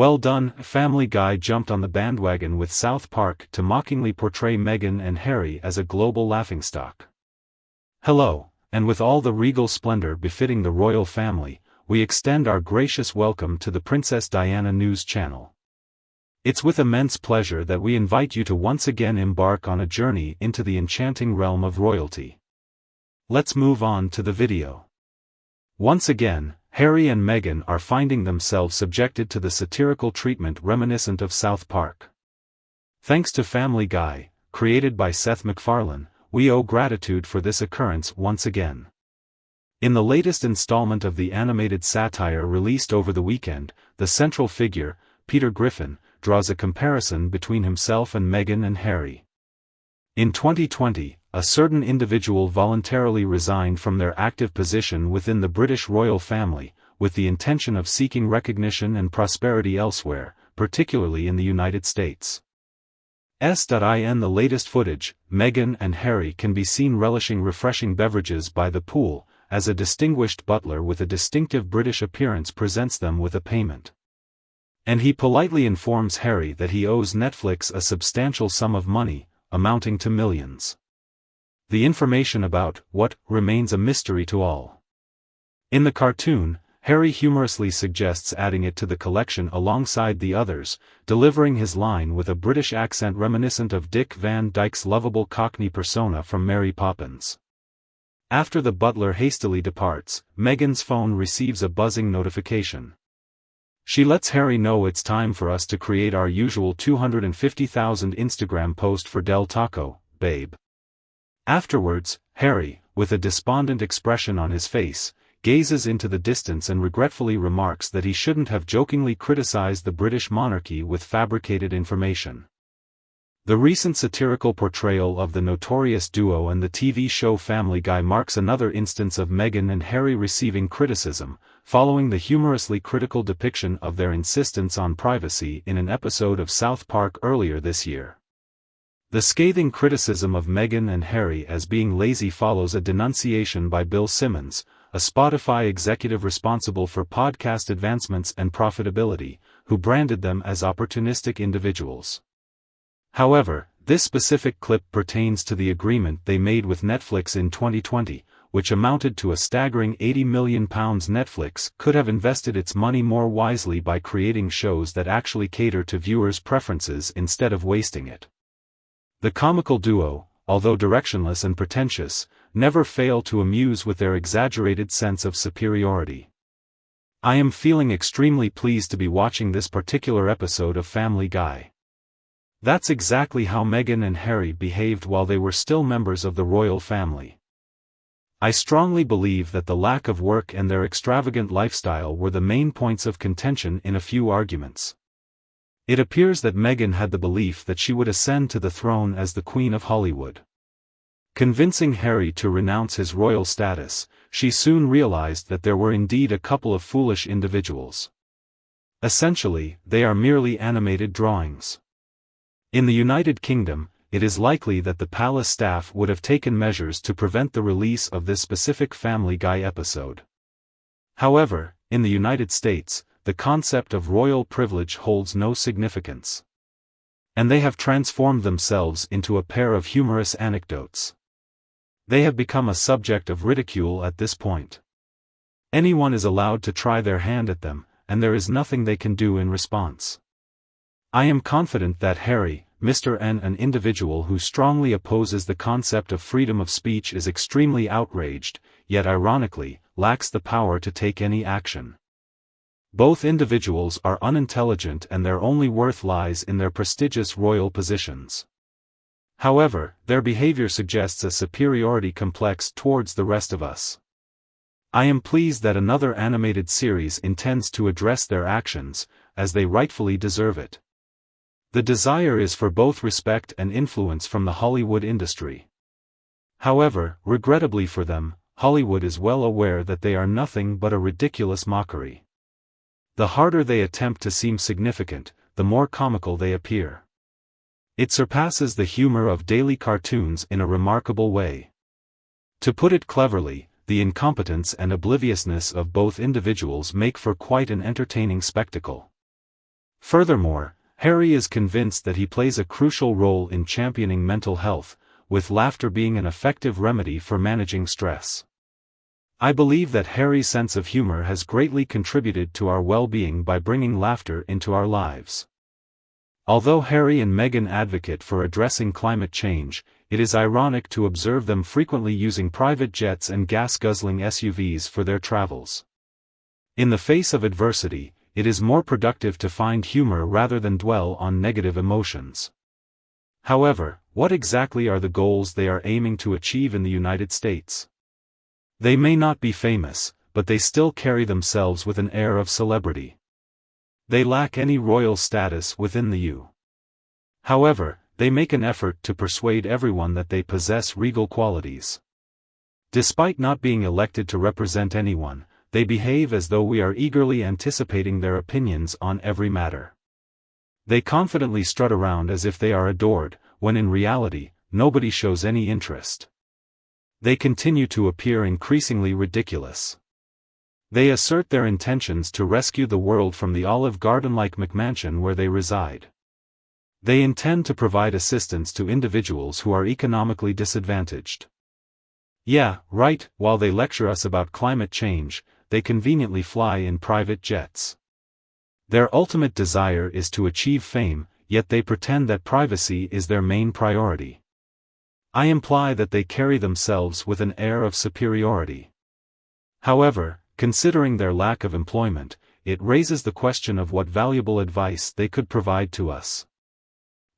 Well done. Family Guy jumped on the bandwagon with South Park to mockingly portray Meghan and Harry as a global laughingstock. Hello, and with all the regal splendor befitting the royal family, we extend our gracious welcome to the Princess Diana News Channel. It's with immense pleasure that we invite you to once again embark on a journey into the enchanting realm of royalty. Let's move on to the video. Once again, Harry and Meghan are finding themselves subjected to the satirical treatment reminiscent of South Park. Thanks to Family Guy, created by Seth MacFarlane, we owe gratitude for this occurrence once again. In the latest installment of the animated satire released over the weekend, the central figure, Peter Griffin, draws a comparison between himself and Meghan and Harry. In 2020, a certain individual voluntarily resigned from their active position within the British royal family, with the intention of seeking recognition and prosperity elsewhere, particularly in the United States. In the latest footage, Meghan and Harry can be seen relishing refreshing beverages by the pool, as a distinguished butler with a distinctive British appearance presents them with a payment. And he politely informs Harry that he owes Netflix a substantial sum of money, amounting to millions. The information about what remains a mystery to all. In the cartoon, Harry humorously suggests adding it to the collection alongside the others, delivering his line with a British accent reminiscent of Dick Van Dyke's lovable Cockney persona from Mary Poppins. After the butler hastily departs, Meghan's phone receives a buzzing notification. She lets Harry know it's time for us to create our usual 250,000 Instagram post for Del Taco, babe. Afterwards, Harry, with a despondent expression on his face, gazes into the distance and regretfully remarks that he shouldn't have jokingly criticized the British monarchy with fabricated information. The recent satirical portrayal of the notorious duo and the TV show Family Guy marks another instance of Meghan and Harry receiving criticism, following the humorously critical depiction of their insistence on privacy in an episode of South Park earlier this year. The scathing criticism of Meghan and Harry as being lazy follows a denunciation by Bill Simmons, a Spotify executive responsible for podcast advancements and profitability, who branded them as opportunistic individuals. However, this specific clip pertains to the agreement they made with Netflix in 2020, which amounted to a staggering £80 million. Netflix could have invested its money more wisely by creating shows that actually cater to viewers' preferences instead of wasting it. The comical duo, although directionless and pretentious, never fail to amuse with their exaggerated sense of superiority. I am feeling extremely pleased to be watching this particular episode of Family Guy. That's exactly how Meghan and Harry behaved while they were still members of the royal family. I strongly believe that the lack of work and their extravagant lifestyle were the main points of contention in a few arguments. It appears that Meghan had the belief that she would ascend to the throne as the Queen of Hollywood. Convincing Harry to renounce his royal status, she soon realized that there were indeed a couple of foolish individuals. Essentially, they are merely animated drawings. In the United Kingdom, it is likely that the palace staff would have taken measures to prevent the release of this specific Family Guy episode. However, in the United States, the concept of royal privilege holds no significance. And they have transformed themselves into a pair of humorous anecdotes. They have become a subject of ridicule at this point. Anyone is allowed to try their hand at them, and there is nothing they can do in response. I am confident that Harry, Mr. N, an individual who strongly opposes the concept of freedom of speech, is extremely outraged, yet ironically, lacks the power to take any action. Both individuals are unintelligent and their only worth lies in their prestigious royal positions. However, their behavior suggests a superiority complex towards the rest of us. I am pleased that another animated series intends to address their actions, as they rightfully deserve it. The desire is for both respect and influence from the Hollywood industry. However, regrettably for them, Hollywood is well aware that they are nothing but a ridiculous mockery. The harder they attempt to seem significant, the more comical they appear. It surpasses the humor of daily cartoons in a remarkable way. To put it cleverly, the incompetence and obliviousness of both individuals make for quite an entertaining spectacle. Furthermore, Harry is convinced that he plays a crucial role in championing mental health, with laughter being an effective remedy for managing stress. I believe that Harry's sense of humor has greatly contributed to our well-being by bringing laughter into our lives. Although Harry and Meghan advocate for addressing climate change, it is ironic to observe them frequently using private jets and gas-guzzling SUVs for their travels. In the face of adversity, it is more productive to find humor rather than dwell on negative emotions. However, what exactly are the goals they are aiming to achieve in the United States? They may not be famous, but they still carry themselves with an air of celebrity. They lack any royal status within the U.S. However, they make an effort to persuade everyone that they possess regal qualities. Despite not being elected to represent anyone, they behave as though we are eagerly anticipating their opinions on every matter. They confidently strut around as if they are adored, when in reality, nobody shows any interest. They continue to appear increasingly ridiculous. They assert their intentions to rescue the world from the Olive Garden-like McMansion where they reside. They intend to provide assistance to individuals who are economically disadvantaged. Yeah, right, while they lecture us about climate change, they conveniently fly in private jets. Their ultimate desire is to achieve fame, yet they pretend that privacy is their main priority. I imply that they carry themselves with an air of superiority. However, considering their lack of employment, it raises the question of what valuable advice they could provide to us.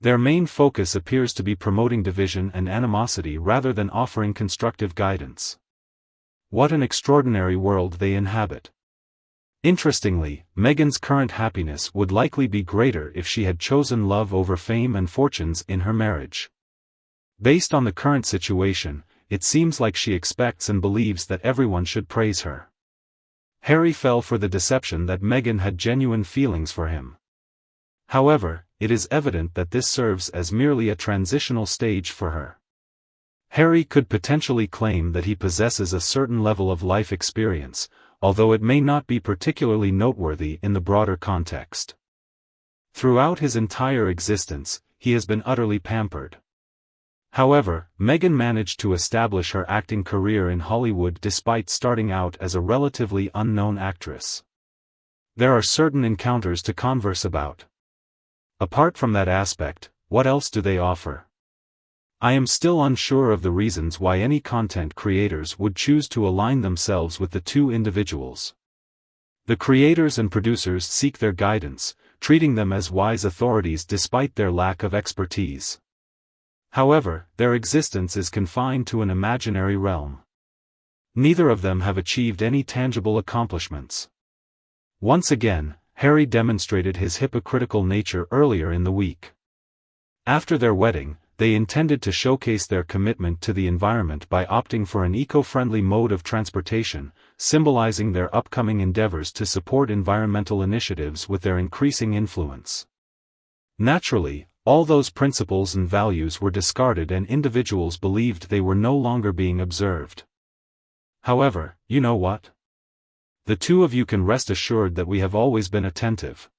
Their main focus appears to be promoting division and animosity rather than offering constructive guidance. What an extraordinary world they inhabit. Interestingly, Meghan's current happiness would likely be greater if she had chosen love over fame and fortunes in her marriage. Based on the current situation, it seems like she expects and believes that everyone should praise her. Harry fell for the deception that Meghan had genuine feelings for him. However, it is evident that this serves as merely a transitional stage for her. Harry could potentially claim that he possesses a certain level of life experience, although it may not be particularly noteworthy in the broader context. Throughout his entire existence, he has been utterly pampered. However, Meghan managed to establish her acting career in Hollywood despite starting out as a relatively unknown actress. There are certain encounters to converse about. Apart from that aspect, what else do they offer? I am still unsure of the reasons why any content creators would choose to align themselves with the two individuals. The creators and producers seek their guidance, treating them as wise authorities despite their lack of expertise. However, their existence is confined to an imaginary realm. Neither of them have achieved any tangible accomplishments. Once again, Harry demonstrated his hypocritical nature earlier in the week. After their wedding, they intended to showcase their commitment to the environment by opting for an eco-friendly mode of transportation, symbolizing their upcoming endeavors to support environmental initiatives with their increasing influence. Naturally, all those principles and values were discarded and individuals believed they were no longer being observed. However, you know what? The two of you can rest assured that we have always been attentive.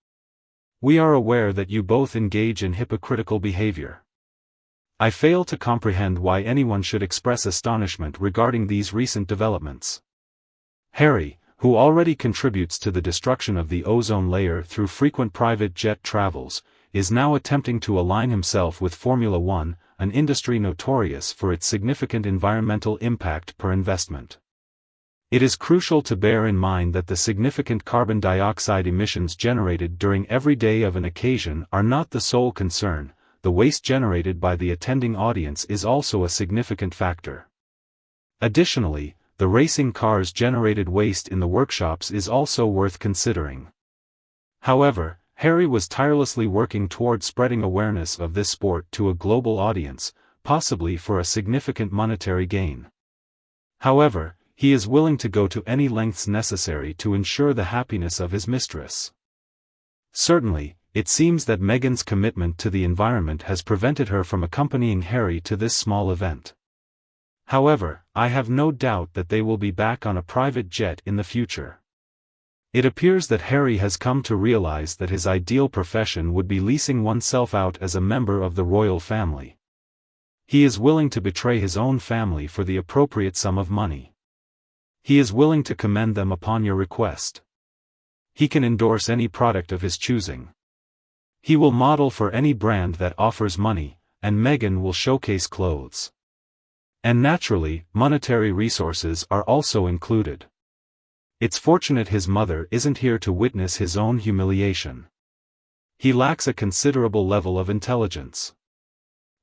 We are aware that you both engage in hypocritical behavior. I fail to comprehend why anyone should express astonishment regarding these recent developments. Harry, who already contributes to the destruction of the ozone layer through frequent private jet travels, is now attempting to align himself with Formula One, an industry notorious for its significant environmental impact per investment. It is crucial to bear in mind that the significant carbon dioxide emissions generated during every day of an occasion are not the sole concern. The waste generated by the attending audience is also a significant factor. Additionally, the racing cars' generated waste in the workshops is also worth considering. However, Harry was tirelessly working toward spreading awareness of this sport to a global audience, possibly for a significant monetary gain. However, he is willing to go to any lengths necessary to ensure the happiness of his mistress. Certainly, it seems that Meghan's commitment to the environment has prevented her from accompanying Harry to this small event. However, I have no doubt that they will be back on a private jet in the future. It appears that Harry has come to realize that his ideal profession would be leasing oneself out as a member of the royal family. He is willing to betray his own family for the appropriate sum of money. He is willing to commend them upon your request. He can endorse any product of his choosing. He will model for any brand that offers money, and Meghan will showcase clothes. And naturally, monetary resources are also included. It's fortunate his mother isn't here to witness his own humiliation. He lacks a considerable level of intelligence.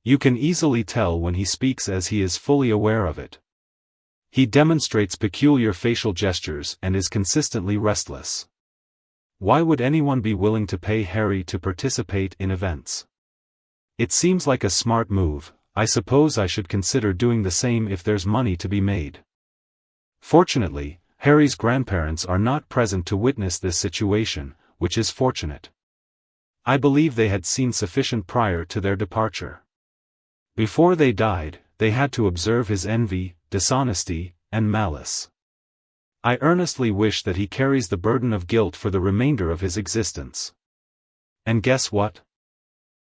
You can easily tell when he speaks, as he is fully aware of it. He demonstrates peculiar facial gestures and is consistently restless. Why would anyone be willing to pay Harry to participate in events? It seems like a smart move. I suppose I should consider doing the same if there's money to be made. Fortunately, Harry's grandparents are not present to witness this situation, which is fortunate. I believe they had seen sufficient prior to their departure. Before they died, they had to observe his envy, dishonesty, and malice. I earnestly wish that he carries the burden of guilt for the remainder of his existence. And guess what?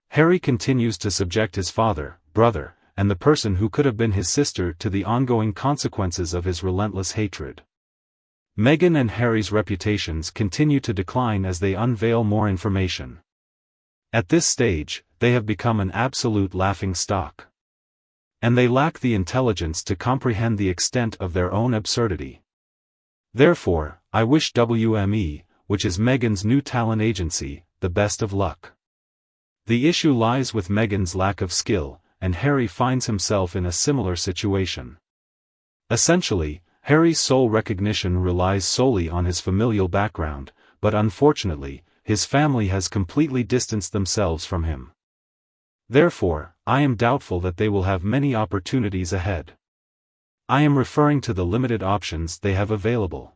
Harry continues to subject his father, brother, and the person who could have been his sister to the ongoing consequences of his relentless hatred. Meghan and Harry's reputations continue to decline as they unveil more information. At this stage, they have become an absolute laughingstock. And they lack the intelligence to comprehend the extent of their own absurdity. Therefore, I wish WME, which is Meghan's new talent agency, the best of luck. The issue lies with Meghan's lack of skill, and Harry finds himself in a similar situation. Essentially, Harry's sole recognition relies solely on his familial background, but unfortunately, his family has completely distanced themselves from him. Therefore, I am doubtful that they will have many opportunities ahead. I am referring to the limited options they have available.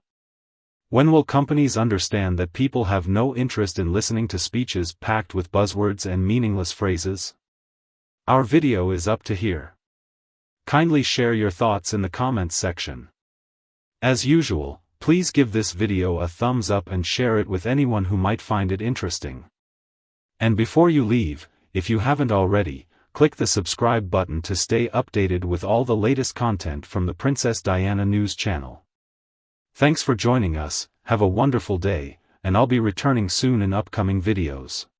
When will companies understand that people have no interest in listening to speeches packed with buzzwords and meaningless phrases? Our video is up to here. Kindly share your thoughts in the comments section. As usual, please give this video a thumbs up and share it with anyone who might find it interesting. And before you leave, if you haven't already, click the subscribe button to stay updated with all the latest content from the Princess Diana News channel. Thanks for joining us, have a wonderful day, and I'll be returning soon in upcoming videos.